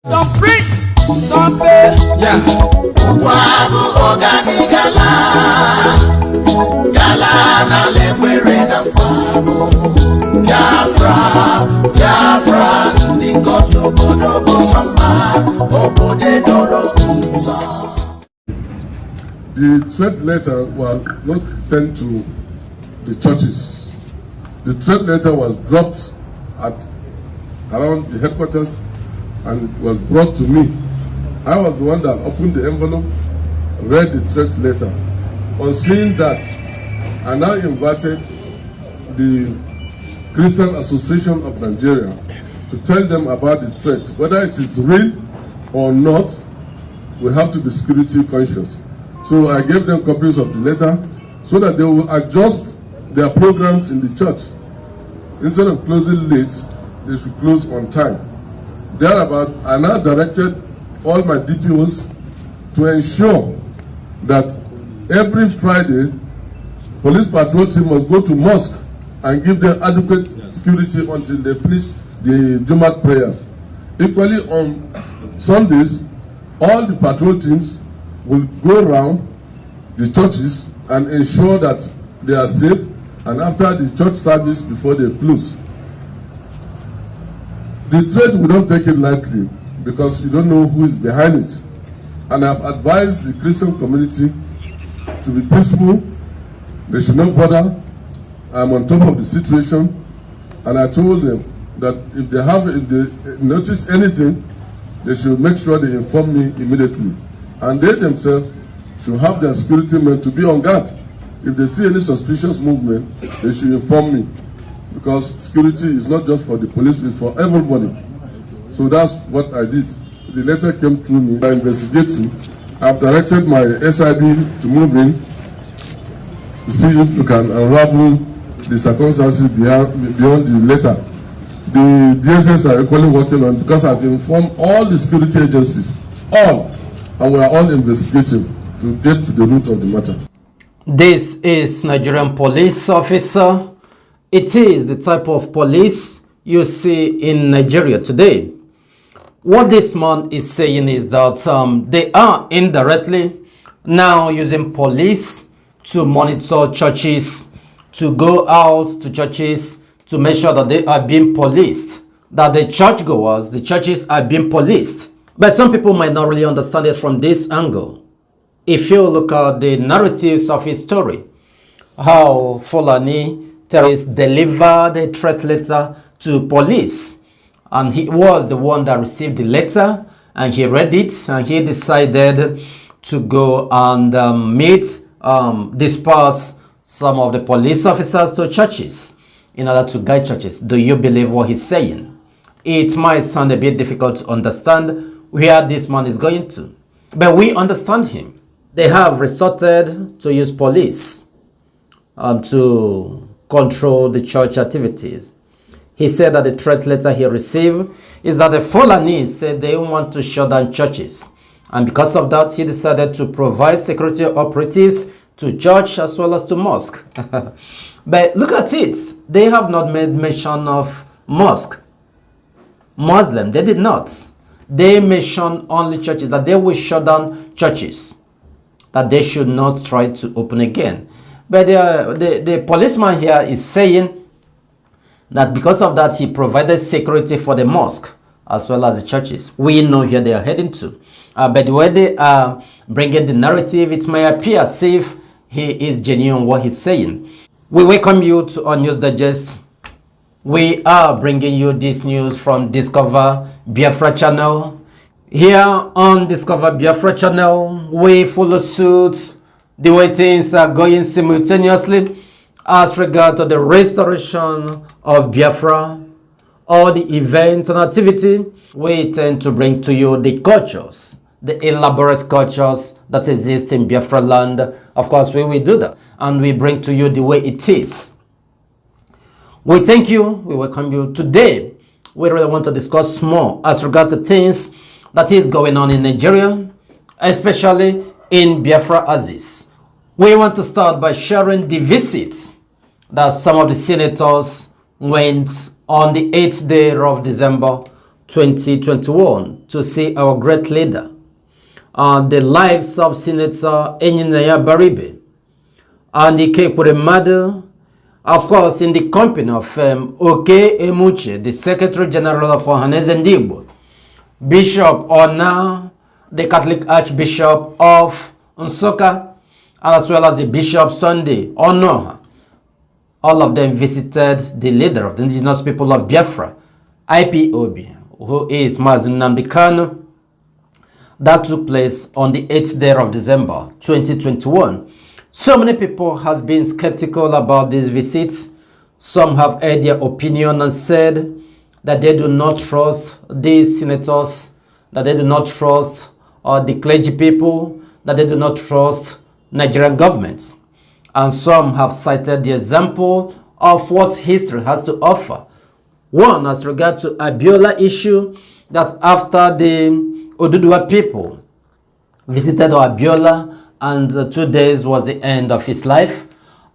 Don't preach, Zombie. Yeah. Wabu ogani gala, gala na lekwere na wabu. Biafra, Biafra, because obodo sama, obode doro unsa. The threat letter was not sent to the churches. The threat letter was dropped at around the headquarters and was brought to me. I was the one that opened the envelope, read the threat letter. On seeing that, I now invited the Christian Association of Nigeria to tell them about the threat. Whether it is real or not, we have to be security conscious. So I gave them copies of the letter so that they will adjust their programs in the church. Instead of closing late, they should close on time. Thereabout, I now directed all my DPOs to ensure that every Friday, police patrol team must go to mosque and give them adequate security until they finish the Jumat prayers. Equally, on Sundays, all the patrol teams will go around the churches and ensure that they are safe, and after the church service before they close. The threat, we don't take it lightly because you don't know who is behind it. And I've advised the Christian community to be peaceful. They should not bother. I'm on top of the situation, and I told them that if they notice anything, they should make sure they inform me immediately. And they themselves should have their security men to be on guard. If they see any suspicious movement, they should inform me. Because security is not just for the police, it's for everybody. So that's what I did. The letter came through me. I'm investigating. I've directed my SIB to move in to see if we can unravel the circumstances beyond the letter. The DSS are equally working on, because I've informed all the security agencies, all, and we are all investigating to get to the root of the matter. This is Nigerian police officer. It is the type of police you see in Nigeria today. What this man is saying is that they are indirectly now using police to monitor churches, to go out to churches to make sure that they are being policed, that the churchgoers, the churches are being policed. But some people might not really understand it from this angle. If you look at the narratives of his story, how Fulani terrorists delivered a threat letter to police, and he was the one that received the letter, and he read it, and he decided to go and disperse some of the police officers to churches in order to guide churches. Do you believe what he's saying? It might sound a bit difficult to understand where this man is going to, but we understand him. They have resorted to use police to control the church activities. He said that the threat letter he received is that the Fulani said they want to shut down churches, and because of that he decided to provide security operatives to church as well as to mosque. But look at it, they have not made mention of mosque. Muslim, they did not. They mentioned only churches, that they will shut down churches, that they should not try to open again. But the policeman here is saying that because of that, he provided security for the mosque as well as the churches. We know here they are heading to. But the way they are bringing the narrative, it may appear as if he is genuine what he's saying. We welcome you to our News Digest. We are bringing you this news from Discover Biafra channel. Here on Discover Biafra channel, we follow suit the way things are going simultaneously as regard to the restoration of Biafra, all the events and activity. We tend to bring to you the cultures, the elaborate cultures that exist in Biafra land. Of course, we will do that, and we bring to you the way it is. We thank you, we welcome you. Today, we really want to discuss more as regard to things that is going on in Nigeria, especially in Biafra Aziz. We want to start by sharing the visits that some of the senators went on the 8th day of December 2021 to see our great leader, the likes of Senator Enyinaya Baribe, and the Kekuremadu, of course, in the company of Oke Emuche, the Secretary General of Ohaneze Ndigbo, Bishop Ona, the Catholic Archbishop of Nsukka, as well as the Bishop Sunday Onoha. All of them visited the leader of the indigenous people of Biafra, IPOB, who is Mazi Nnamdi Kanu. That took place on the 8th day of December 2021. So many people have been skeptical about these visits. Some have aired their opinion and said that they do not trust these senators, that they do not trust the clergy people, that they do not trust Nigerian governments. And some have cited the example of what history has to offer. One, as regards to Abiola issue, that after the Oduduwa people visited Abiola, and 2 days was the end of his life,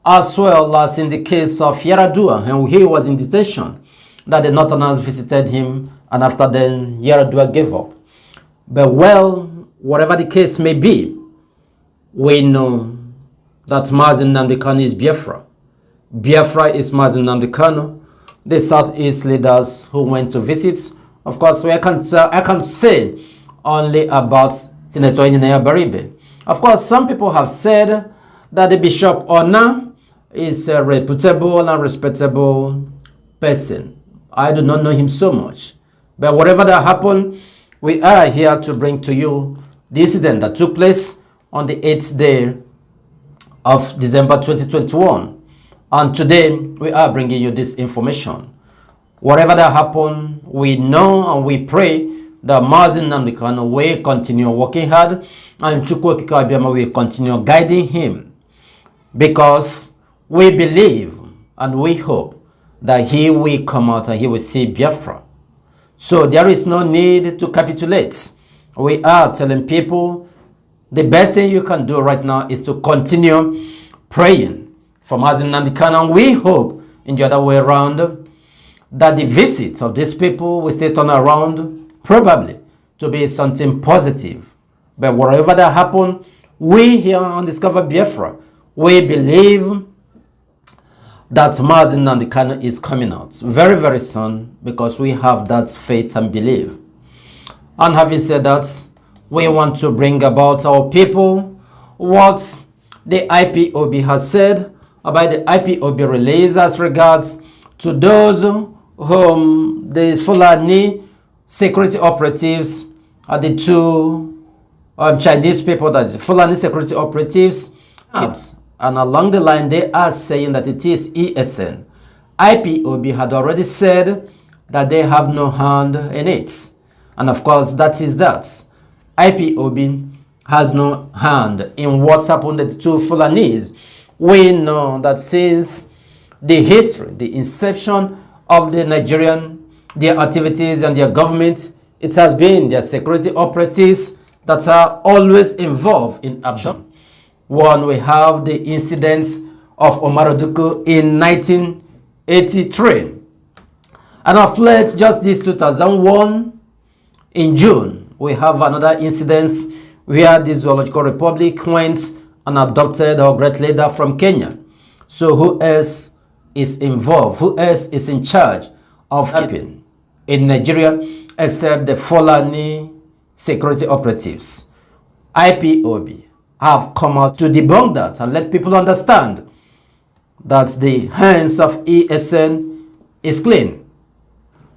as well as in the case of Yaradua, and he was in detention, that the Northerners visited him, and after then Yaradua gave up. But well, whatever the case may be, we know that Mazi Nnamdi Kanu is Biafra. Biafra is Mazi Nnamdi Kanu. The Southeast leaders who went to visit, of course, I can't say only about Senator Enyinaya Baribe. Of course, some people have said that the Bishop Ona is a reputable and respectable person. I do not know him so much. But whatever that happened, we are here to bring to you the incident that took place on the 8th day of December 2021. And today, we are bringing you this information. Whatever that happened, we know and we pray that Mazi Nnamdi Kanu will continue working hard and Chukwu Okike Abiama will continue guiding him, because we believe and we hope that he will come out and he will see Biafra. So there is no need to capitulate. We are telling people the best thing you can do right now is to continue praying for Mazi Nnamdi Kanu, and we hope in the other way around that the visit of these people will stay turn around, probably to be something positive. But whatever that happened, we here on Discover Biafra, we believe that Mazi Nnamdi Kanu is coming out very, very soon, because we have that faith and belief. And having said that, we want to bring about our people what the IPOB has said about the IPOB release as regards to those whom the Fulani security operatives are the two Chinese people, that is Fulani security operatives, and along the line they are saying that it is ESN. IPOB had already said that they have no hand in it, and of course that is that. IPOB has no hand in what's happened to the two Fulanis. We know that since the history, the inception of the Nigerian, their activities and their government, it has been their security operatives that are always involved in action. One, we have the incidents of Omar Oduku in 1983. And of late, just this 2001, in June, we have another incident where the Zoological Republic went and adopted our great leader from Kenya. So who else is involved? Who else is in charge of keeping in Nigeria except the Fulani security operatives? IPOB have come out to debunk that and let people understand that the hands of ESN is clean.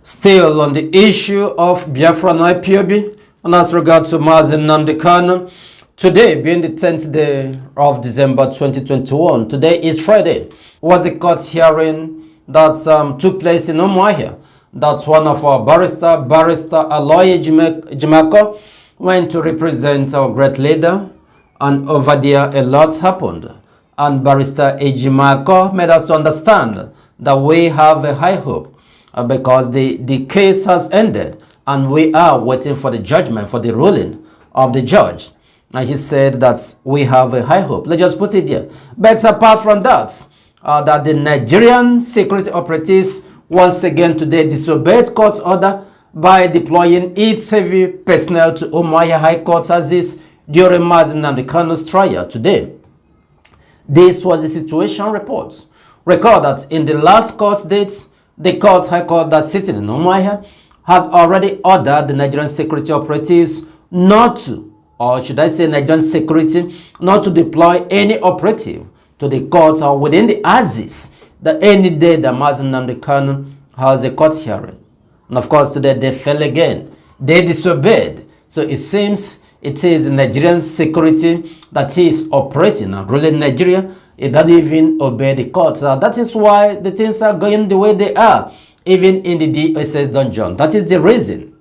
Still on the issue of Biafra and IPOB, and as regards to Mazi Nnamdi Kanu, today being the 10th day of December 2021, today is Friday, was a court hearing that took place in Umuahia. That's one of our barrister Aloy Ejimako, went to represent our great leader, and over there a lot happened. And Barrister Ejimako made us understand that we have a high hope because the case has ended and we are waiting for the judgment, for the ruling of the judge. And he said that we have a high hope. Let's just put it there. But apart from that, that the Nigerian security operatives once again today disobeyed court order by deploying its heavy personnel to Umuahia High Court as is during Mazi Nnamdi Kanu's trial today. This was the situation report. Recall that in the last court dates, the High Court that sits in Umuahia had already ordered the Nigerian security operatives not to, or should I say Nigerian security, not to deploy any operative to the court or within the axis that any day that Mazi Nnamdi Kanu has a court hearing. And of course today they fell again. They disobeyed. So it seems it is the Nigerian security that is operating and ruling Nigeria. It doesn't even obey the court. That is why the things are going the way they are, even in the DSS dungeon. That is the reason.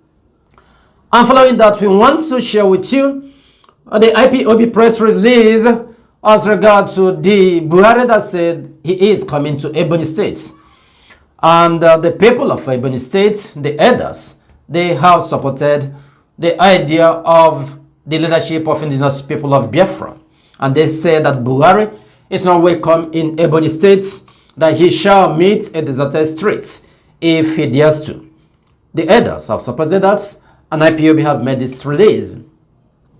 And following that, we want to share with you the IPOB press release as regard to the Buhari that said he is coming to Ebonyi State. And the people of Ebonyi State, the elders, they have supported the idea of the leadership of indigenous people of Biafra. And they say that Buhari is not welcome in Ebonyi State, that he shall meet a deserted street if he dares to. The elders have supported that, and IPOB have made this release.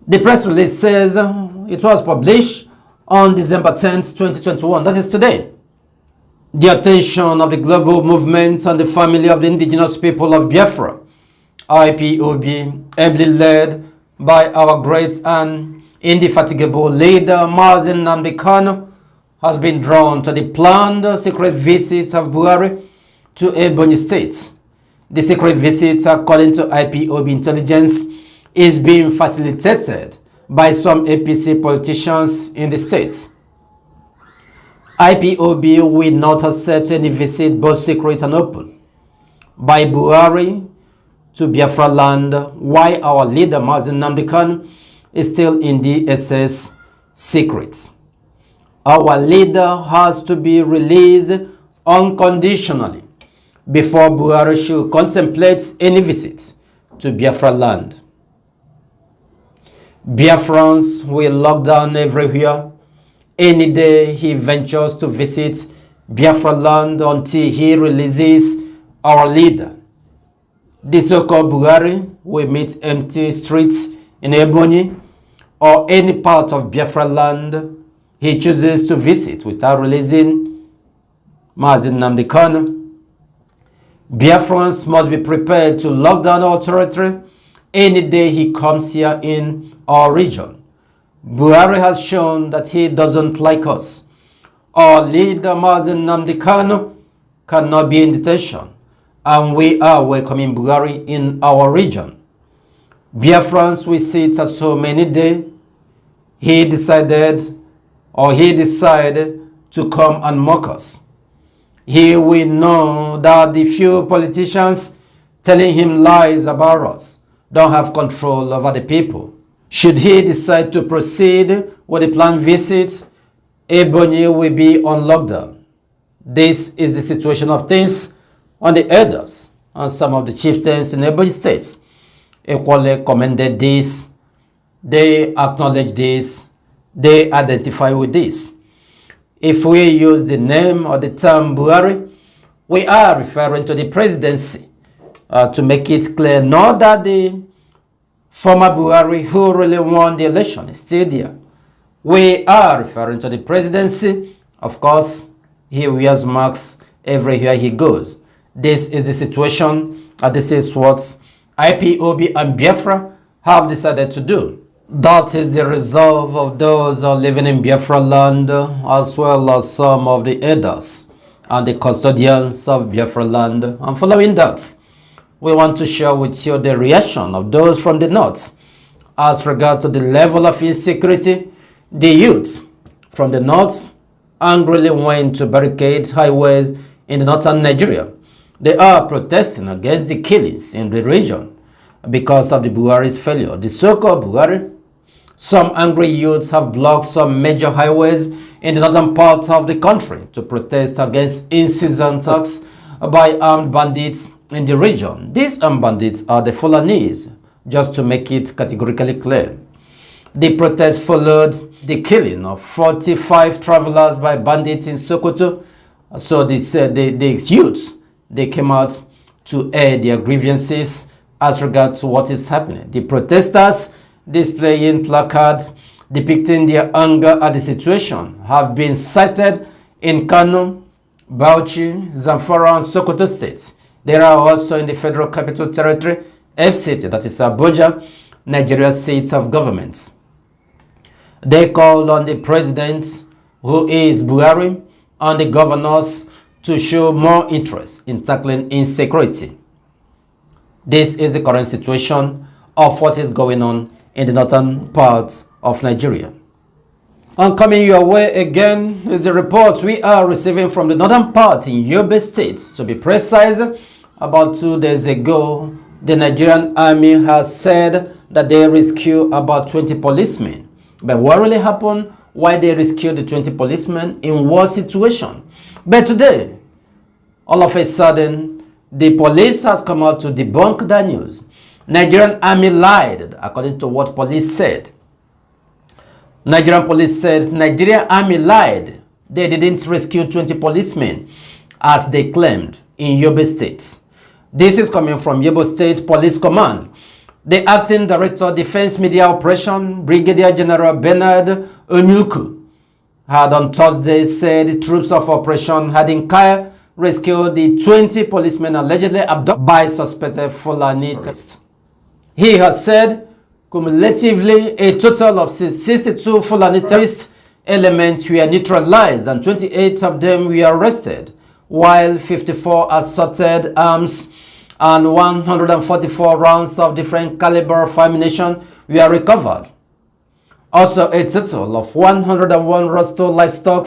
The press release says it was published on December 10th, 2021, that is today. The attention of the global movement and the family of the indigenous people of Biafra, IPOB, ably led by our great and indefatigable leader Mazi Nnamdi Kanu, has been drawn to the planned secret visit of Buhari to Ebonyi State. The secret visit, according to IPOB intelligence, is being facilitated by some APC politicians in the state. IPOB will not accept any visit, both secret and open, by Buhari to Biafra land while our leader Mazi Nnamdi Kanu is still in the SS secret. Our leader has to be released unconditionally before Buhari should contemplate any visit to Biafra land. Biafrans will lock down everywhere any day he ventures to visit Biafra land until he releases our leader. The so-called Buhari will meet empty streets in Ebonyi or any part of Biafra land he chooses to visit without releasing Mazi Nnamdi Kanu. Biafrans must be prepared to lock down our territory any day he comes here in our region. Buhari has shown that he doesn't like us. Our leader Mazi Nnamdi Kanu cannot be in detention, and we are welcoming Buhari in our region. Biafrans will sit at home any day he decided to come and mock us. He will know that the few politicians telling him lies about us don't have control over the people. Should he decide to proceed with the planned visit, Ebonyi will be on lockdown. This is the situation of things, and the elders and some of the chieftains in Ebonyi states equally commended this. They acknowledge this. They identify with this. If we use the name or the term Buhari, we are referring to the presidency to make it clear, not that the former Buhari who really won the election is still there. We are referring to the presidency. Of course, he wears masks everywhere he goes. This is the situation, and this is what IPOB and Biafra have decided to do. That is the resolve of those living in Biafra land, as well as some of the elders and the custodians of Biafra land. And following that, we want to share with you the reaction of those from the north as regards to the level of insecurity. The youth from the north angrily went to barricade highways in the northern Nigeria. They are protesting against the killings in the region because of the Buhari's failure. The so-called Buhari. Some angry youths have blocked some major highways in the northern part of the country to protest against incessant attacks by armed bandits in the region. These armed bandits are the Fulanese, just to make it categorically clear. The protest followed the killing of 45 travelers by bandits in Sokoto. So they said the youths, they came out to air their grievances as regards to what is happening. The protesters displaying placards depicting their anger at the situation have been cited in Kanu, Bauchi, Zamfara, and Sokoto states. They are also in the Federal Capital Territory, FCT, that is Abuja, Nigeria's seat of government. They called on the president, who is Buhari, and the governors to show more interest in tackling insecurity. This is the current situation of what is going on in the northern parts of Nigeria. And coming your way again is the report we are receiving from the northern part in Yobe State. To be precise, about 2 days ago, the Nigerian army has said that they rescued about 20 policemen. But what really happened? Why they rescued the 20 policemen? In what situation? But today, all of a sudden, the police has come out to debunk that news. Nigerian army lied, according to what police said. Nigerian police said Nigerian army lied. They didn't rescue 20 policemen, as they claimed in Yobe State. This is coming from Yobe State Police Command. The acting director of Defense Media Operation, Brigadier General Bernard Onyuku, had on Thursday said the troops of Operation Hadin Kaya rescued the 20 policemen allegedly abducted by suspected Fulani terrorists. He has said cumulatively a total of 62 Fulani terrorist elements were neutralized and 28 of them were arrested, while 54 assorted arms and 144 rounds of different caliber of ammunition were recovered. Also, a total of 101 restored livestock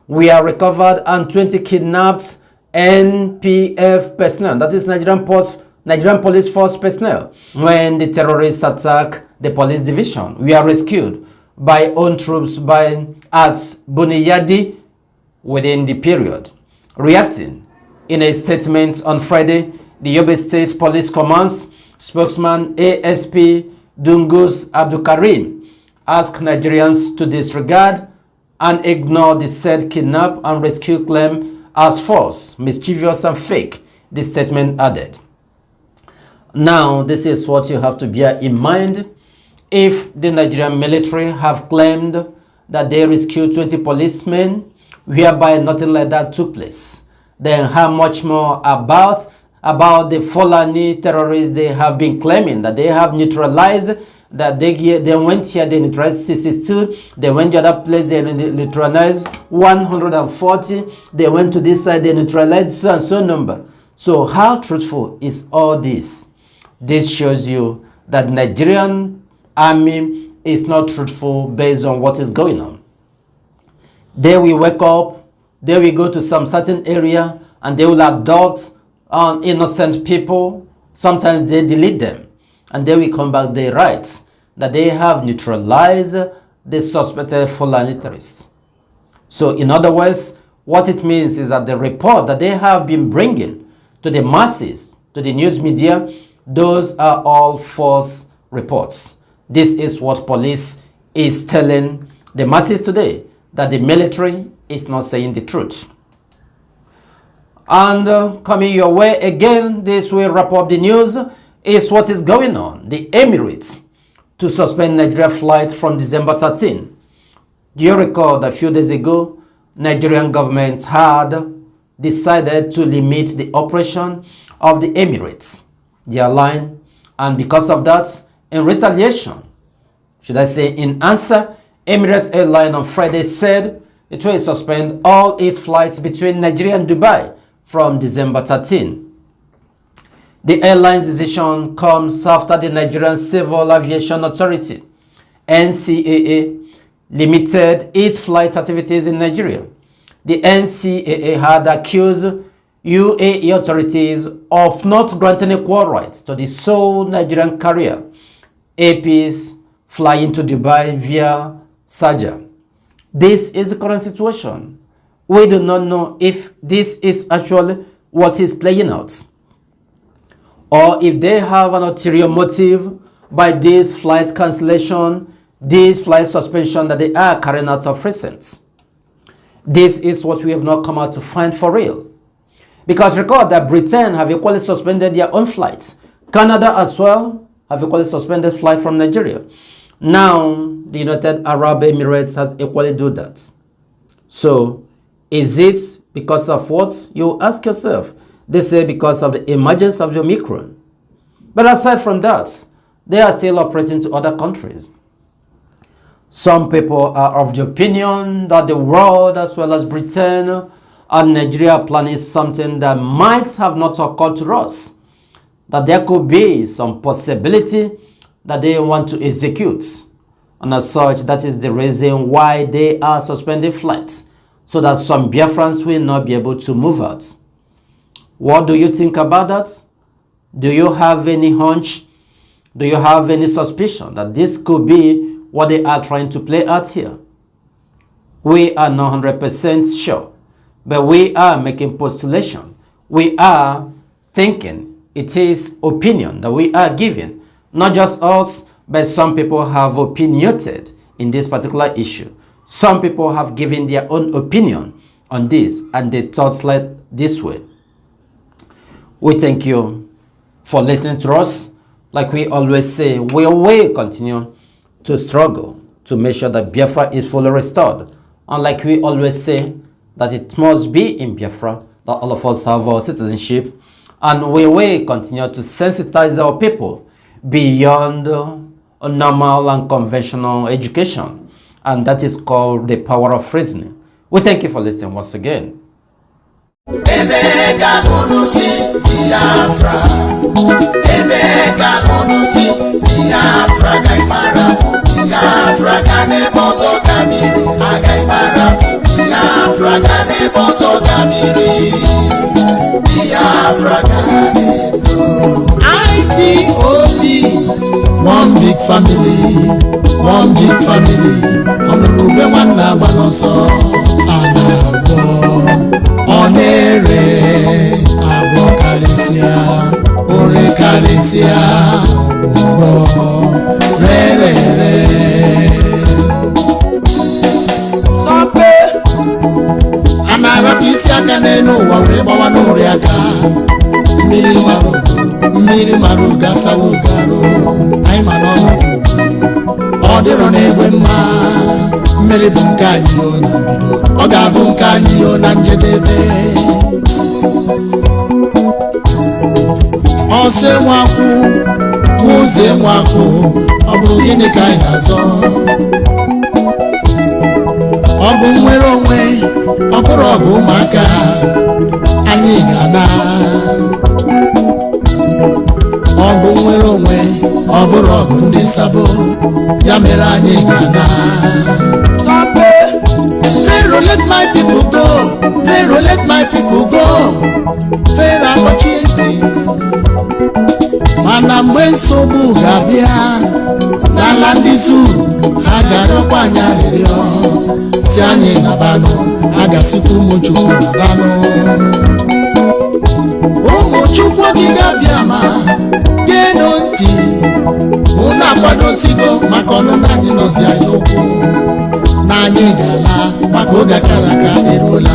were recovered and 20 kidnapped NPF personnel, that is Nigerian Police Force personnel, when the terrorists attacked the police division, were rescued by own troops at Buniyadi within the period. Reacting in a statement on Friday, the Yobe State Police Command's spokesman ASP Dungus Abdulkarim asked Nigerians to disregard and ignore the said kidnap and rescue claim as false, mischievous, and fake, the statement added. Now, this is what you have to bear in mind. If the Nigerian military have claimed that they rescued 20 policemen, whereby nothing like that took place, then how much more about the Fulani terrorists they have been claiming that they have neutralized, that they went here, they neutralized 62, they went to the other place, they neutralized 140, they went to this side, they neutralized so and so number. So how truthful is all this? This shows you that Nigerian army is not truthful based on what is going on. They will wake up, they will go to some certain area, and they will abduct innocent people. Sometimes they delete them, and they will come back, they write that they have neutralized the suspected Fulani terrorists. So in other words, what it means is that the report that they have been bringing to the masses, to the news media, those are all false reports. This is what police is telling the masses today, that the military is not saying the truth. And coming your way again, this will wrap up the news, is what is going on. The Emirate to suspend Nigeria flight from December 13. Do you recall that a few days ago, Nigerian government had decided to limit the operation of the Emirates, the airline, and because of that, in retaliation, should I say in answer, Emirates Airline on Friday said it will suspend all its flights between Nigeria and Dubai from December 13. The airline's decision comes after the Nigerian Civil Aviation Authority, NCAA, limited its flight activities in Nigeria. The NCAA had accused UAE authorities of not granting equal rights to the sole Nigerian carrier, APs, flying to Dubai via Sharjah. This is the current situation. We do not know if this is actually what is playing out, or if they have an ulterior motive by this flight cancellation, this flight suspension that they are carrying out of recent. This is what we have not come out to find for real. Because recall that Britain have equally suspended their own flights Canada as well have equally suspended flight from Nigeria. Now, the United Arab Emirates has equally do that. So, is it because of what? You ask yourself. They say because of the emergence of the Omicron. But aside from that, they are still operating to other countries. Some people are of the opinion that the world as well as Britain and Nigeria are planning something that might have not occurred to us. That there could be some possibility that they want to execute. And as such, that is the reason why they are suspending flights, so that some Biafrans will not be able to move out. What do you think about that? Do you have any hunch? Do you have any suspicion that this could be what they are trying to play out here? We are not 100% sure, but we are making postulation. We are thinking. It is opinion that we are giving. Not just us, but some people have opinionated in this particular issue. Some people have given their own opinion on this, and they thought like this way. We thank you for listening to us. Like we always say, we will continue to struggle to make sure that Biafra is fully restored. And like we always say, that it must be in Biafra that all of us have our citizenship. And we will continue to sensitize our people beyond normal and conventional education. And that is called the power of reasoning. We thank you for listening once again. IPOB, one big family, one big family. Honorable one Nabanoso, Anabo, Onere, Abo Calicia, Ore Calicia, Re. Anarabisiakaneno wawebawa noriaka mmiri maru gasa ugaro ai manono odiro negwe mma mmiri bunkanyo na bido oga bunkanyo na njedebe ose nwaku muze nwaku oburu gini kai nazo ọbụ nwere onwe ọbụrụ ọgụ ụmụaka anyị ga-ana ọbụ nwere onwe ọbụrụ ọgụ ndị sabo ya mere anyị ga-ana Pharaoh let my people go Pharaoh let my people go Pharaoh akpọchie ntị mana mgbe nsogbu ga-abịa n'ala ndị Zulu ha ga-arịọkwa anyị arịrịọ si anyị nabanụ agasikwa ụmụchukwu nabanụ ụmụchukwu ogige Abịama geenụ ntị unu akwadosigo maka ọnụnụ anyị nọzi anyị okwu na anyị ga-ala maka oge akara aka eruola